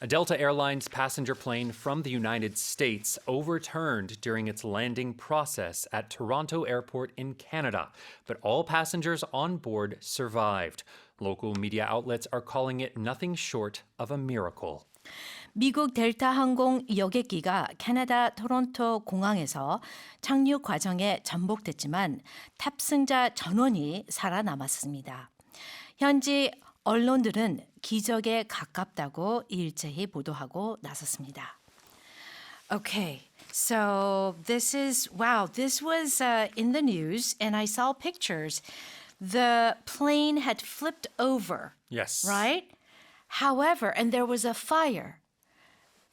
A Delta Airlines passenger plane from the United States overturned during its landing process at Toronto Airport in Canada, but all passengers on board survived. Local media outlets are calling it nothing short of a miracle. 미국 델타항공 여객기가 캐나다 토론토 공항에서 착륙 과정에 전복됐지만 탑승자 전원이 살아남았습니다. 현지 언론들은 기적'에 가깝다고 일제히 보도하고 나섰습니다. Okay, so this was in the news and I saw pictures. The plane had flipped over. Yes. Right? However, and there was a fire,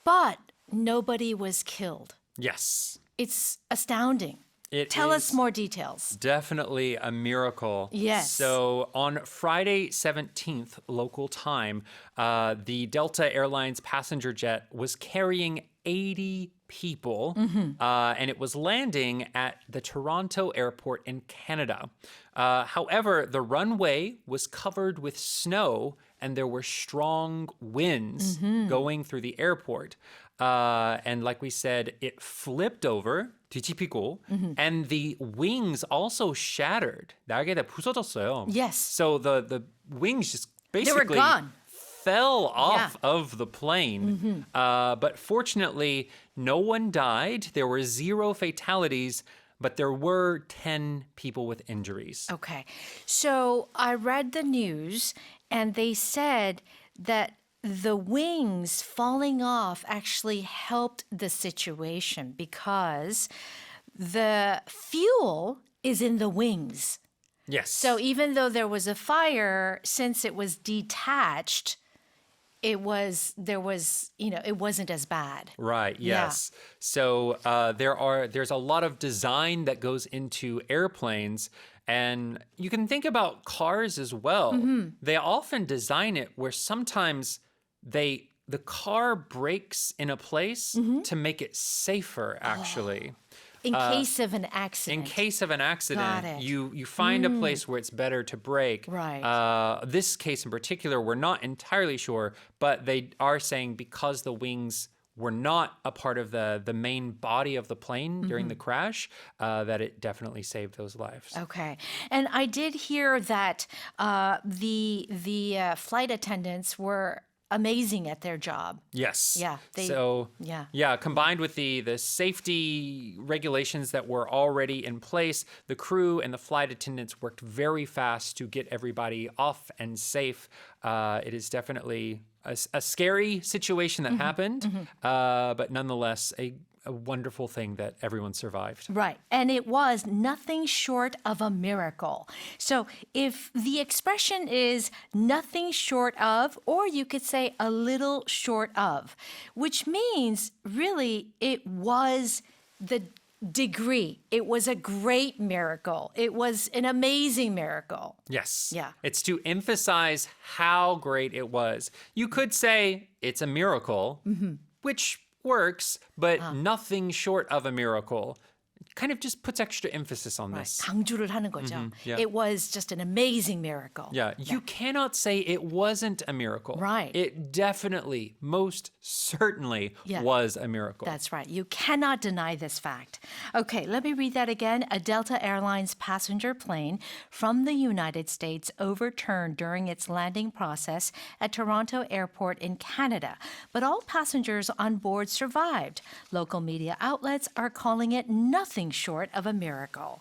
but nobody was killed. Yes. It's astounding. Tell us more details. Definitely a miracle. Yes. So on Friday 17th local time, the Delta Airlines passenger jet was carrying 80 people, and it was landing at the Toronto airport in Canada. However, the runway was covered with snow, and there were strong winds going through the airport. And like we said, it flipped over, 뒤집히고, and the wings also shattered. 날개가 부서졌어요. Yes. So the wings just basically They were gone. fell off of the plane. But fortunately, no one died. There were 0 fatalities, but there were 10 people with injuries. Okay. So I read the news and they said that the wings falling off actually helped the situation because the fuel is in the wings. Yes. So even though there was a fire, since it was detached, it wasn't as bad. Right, yes. So there's a lot of design that goes into airplanes, and you can think about cars as well. They often design it where sometimes the car brakes in a place to make it safer, actually. In case of an accident. In case of an accident, Got it. you find a place where it's better to brake. Right. This case in particular, we're not entirely sure, but they are saying because the wings were not a part of the main body of the plane during the crash, that it definitely saved those lives. Okay. And I did hear that the flight attendants were amazing at their job. Yes. Yeah. Combined with the safety regulations that were already in place, the crew and the flight attendants worked very fast to get everybody off and safe. It is definitely a scary situation that happened, but nonetheless a wonderful thing that everyone survived. Right. And it was nothing short of a miracle. So if the expression is nothing short of, or you could say a little short of, which means really it was the degree. It was a great miracle. It was an amazing miracle. Yes. Yeah. It's to emphasize how great it was. You could say it's a miracle, which works, but nothing short of a miracle. Kind of just puts extra emphasis on this. 강조를 하는 거죠. yeah. It was just an amazing miracle. Yeah, you cannot say it wasn't a miracle. Right. It definitely, most certainly was a miracle. That's right. You cannot deny this fact. Okay, let me read that again. A Delta Airlines passenger plane from the United States overturned during its landing process at Toronto Airport in Canada, but all passengers on board survived. Local media outlets are calling it nothing short of a miracle.